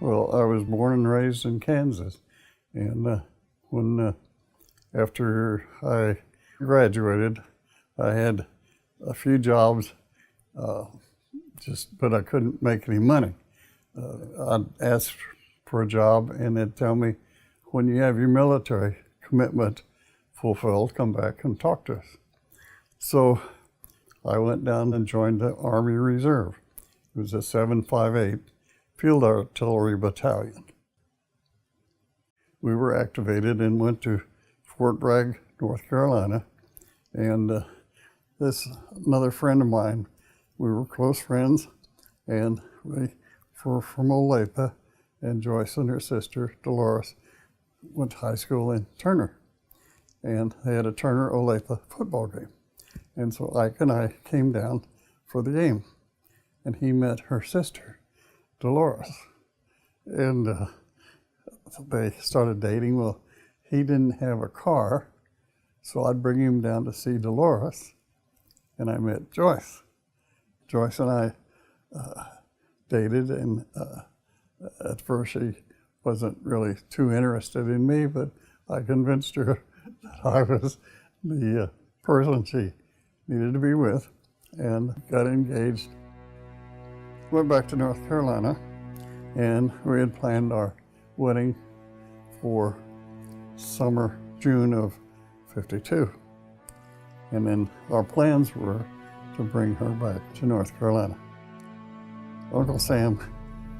Well, I was born and raised in Kansas, and after I graduated, I had a few jobs, but I couldn't make any money. I'd ask for a job, and they'd tell me, when you have your military commitment fulfilled, come back and talk to us. So I went down and joined the Army Reserve. It was a 758 Field Artillery Battalion. We were activated and went to Fort Bragg, North Carolina, and another friend of mine, we were close friends, and we were from Olathe, and Joyce and her sister, Dolores, went to high school in Turner, and they had a Turner-Olathe football game. And so Ike and I came down for the game, and he met her sister, Dolores, and they started dating. Well, he didn't have a car, so I'd bring him down to see Dolores, and I met Joyce. Joyce and I dated, and at first she wasn't really too interested in me, but I convinced her that I was the person she needed to be with, and got engaged. Went back to North Carolina, and we had planned our wedding for summer, June of '52. And then our plans were to bring her back to North Carolina. Uncle Sam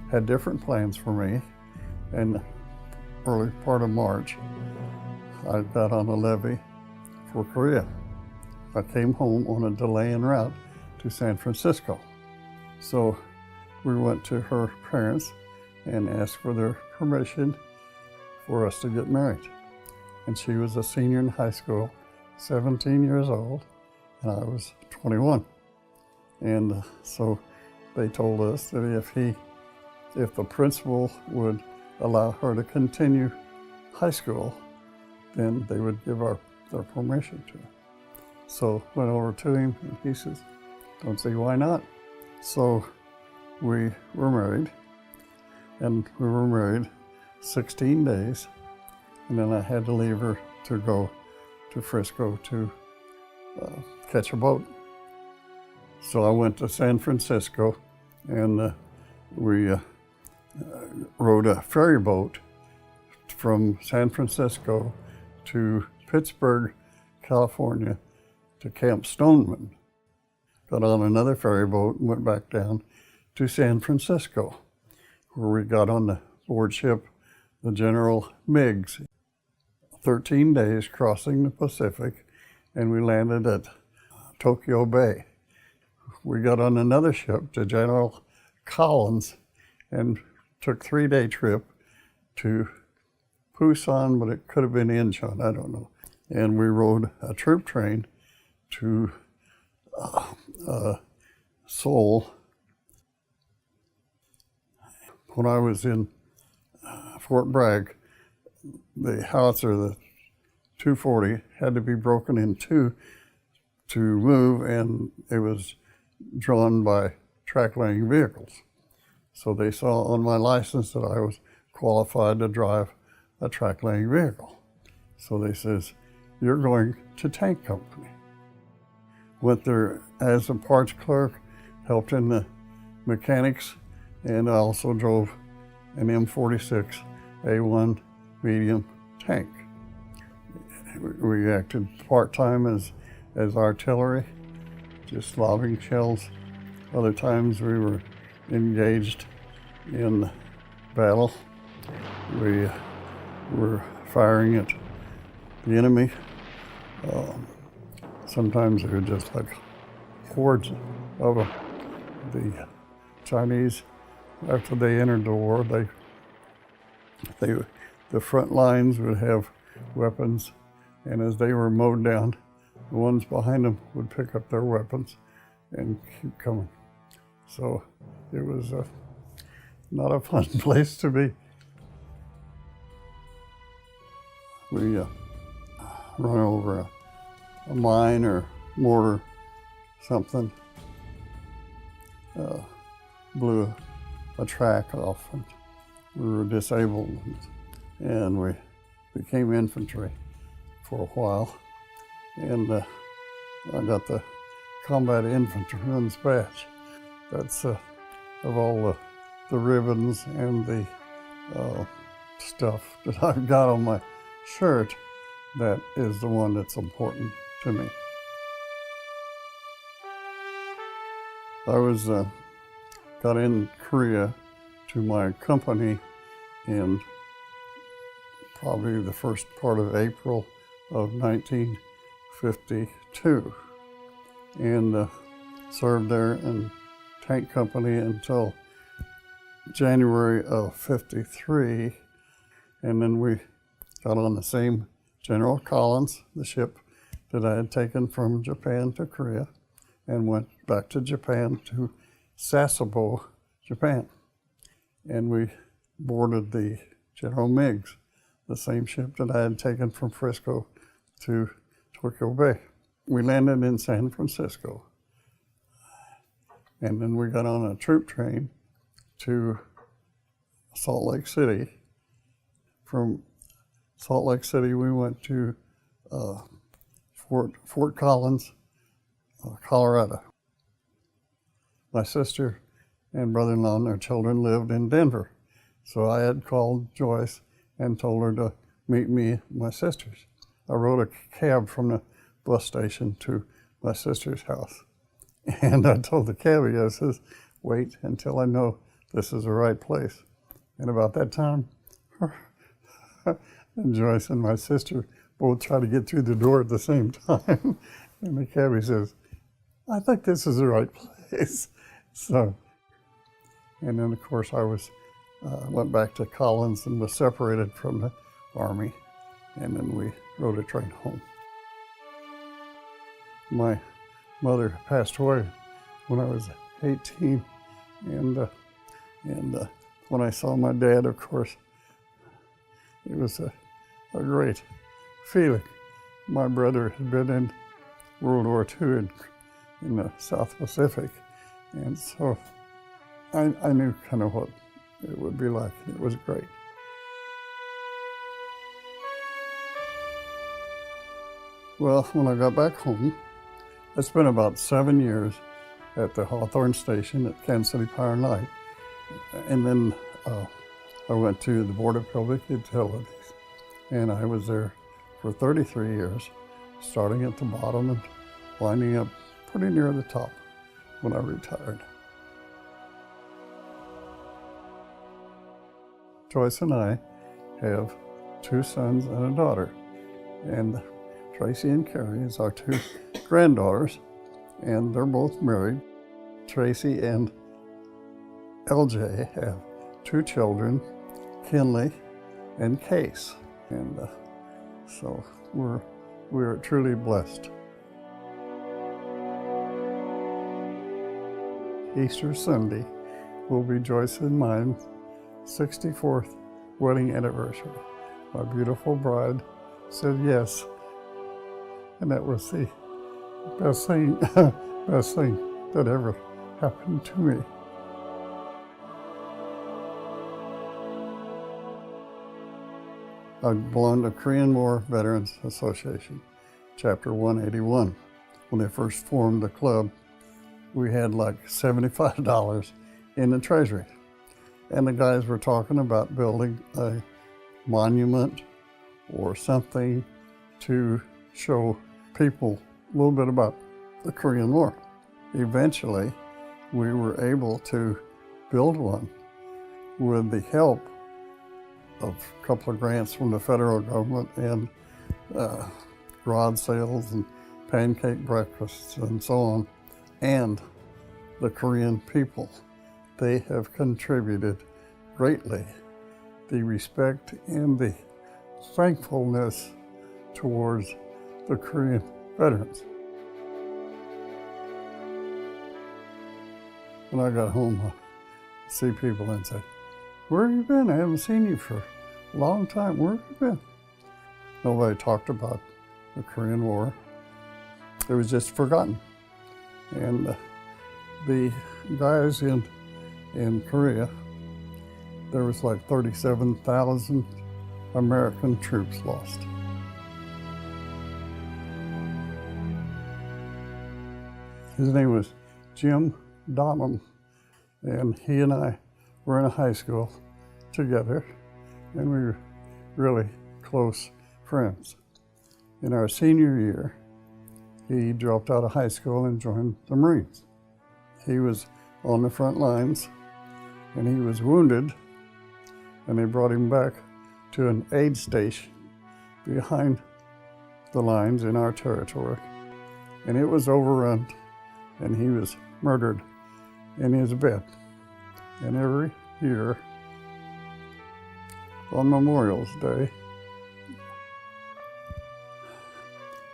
had different plans for me, and early part of March, I got on a levee for Korea. I came home on a delay en route to San Francisco. So we went to her parents and asked for their permission for us to get married. And she was a senior in high school, 17 years old, and I was 21. And so they told us that if the principal would allow her to continue high school, then they would give their permission to her. So went over to him, and he says, don't see why not. So we were married, and we were married 16 days, and then I had to leave her to go to Frisco to catch a boat. So I went to San Francisco, and we rode a ferry boat from San Francisco to Pittsburgh, California, to Camp Stoneman. Got on another ferry boat and went back down to San Francisco, where we got on the board ship, the General Meigs. 13 days crossing the Pacific, and we landed at Tokyo Bay. We got on another ship, the General Collins, and took a 3-day trip to Busan, but it could have been Incheon, I don't know. And we rode a troop train to Seoul. When I was in Fort Bragg, the howitzer, the 240, had to be broken in two to move, and it was drawn by track-laying vehicles. So they saw on my license that I was qualified to drive a track-laying vehicle. So they says, you're going to tank company. Went there as a parts clerk, helped in the mechanics, and I also drove an M46 A1 medium tank. We acted part-time as artillery, just lobbing shells. Other times we were engaged in battle. We were firing at the enemy. Sometimes they were just like hordes of them. The Chinese, after they entered the war, the front lines would have weapons, and as they were mowed down, the ones behind them would pick up their weapons and keep coming. So it was not a fun place to be. We run over a mine or mortar, something, blew a track off, and we were disabled, and we became infantry for a while. And I got the Combat Infantryman's Badge. That's of all the ribbons and the stuff that I've got on my shirt, that is the one that's important to me. I was got in Korea to my company in probably the first part of April of 1952, and served there in tank company until January of '53, and then we got on the same General Collins, the ship that I had taken from Japan to Korea, and went back to Japan to Sasebo, Japan. And we boarded the General Meigs, the same ship that I had taken from Frisco to Tokyo Bay. We landed in San Francisco, and then we got on a troop train to Salt Lake City. From Salt Lake City, we went to Fort Collins, Colorado. My sister and brother-in-law and their children lived in Denver, so I had called Joyce and told her to meet me at my sister's. I rode a cab from the bus station to my sister's house, and I told the cabbie, I says, wait until I know this is the right place. And about that time, and Joyce and my sister both try to get through the door at the same time. And the cabbie says, I think this is the right place. So, and then of course I went back to Collins and was separated from the Army, and then we rode a train home. My mother passed away when I was 18, and when I saw my dad, of course, it was a great feeling. My brother had been in World War II in the South Pacific, and so I knew kind of what it would be like. It was great. Well, when I got back home, I spent about 7 years at the Hawthorne Station at Kansas City Power and Light, and then I went to the Board of Public Utilities, and I was there for 33 years, starting at the bottom and winding up pretty near the top when I retired. Joyce and I have 2 sons and a daughter, and Tracy and Carrie is our 2 granddaughters, and they're both married. Tracy and LJ have 2 children, Kinley and Case, and so we're truly blessed. Easter Sunday will be Joyce and mine 64th wedding anniversary. My beautiful bride said yes, and that was the best thing that ever happened to me. I belong to Korean War Veterans Association, Chapter 181. When they first formed the club, we had like $75 in the treasury. And the guys were talking about building a monument or something to show people a little bit about the Korean War. Eventually, we were able to build one with the help of a couple of grants from the federal government and garage sales and pancake breakfasts and so on, and the Korean people. They have contributed greatly. The respect and the thankfulness towards the Korean veterans. When I got home, I see people and say, where have you been? I haven't seen you for a long time. Where have you been? Nobody talked about the Korean War. It was just forgotten. And the guys in Korea, there was like 37,000 American troops lost. His name was Jim Donham, and he and I were in a high school together, and we were really close friends. In our senior year, he dropped out of high school and joined the Marines. He was on the front lines, and he was wounded, and they brought him back to an aid station behind the lines in our territory, and it was overrun, and he was murdered in his bed. And every year on Memorial Day,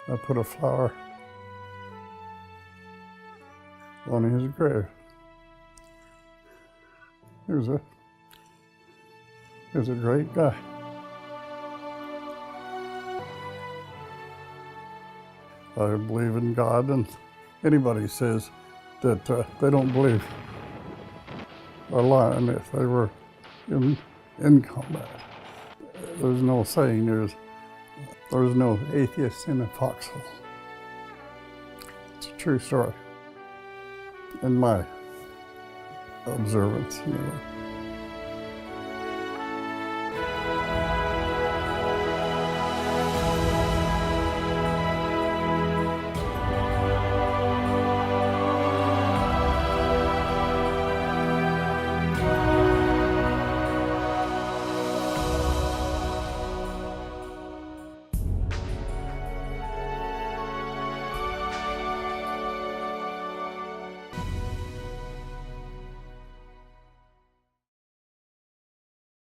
I put a flower on his grave. He was a great guy. I believe in God, and anybody says that they don't believe are lying if they were in combat. There's no saying there's no atheist in a foxhole. It's a true story in my observance, anyway.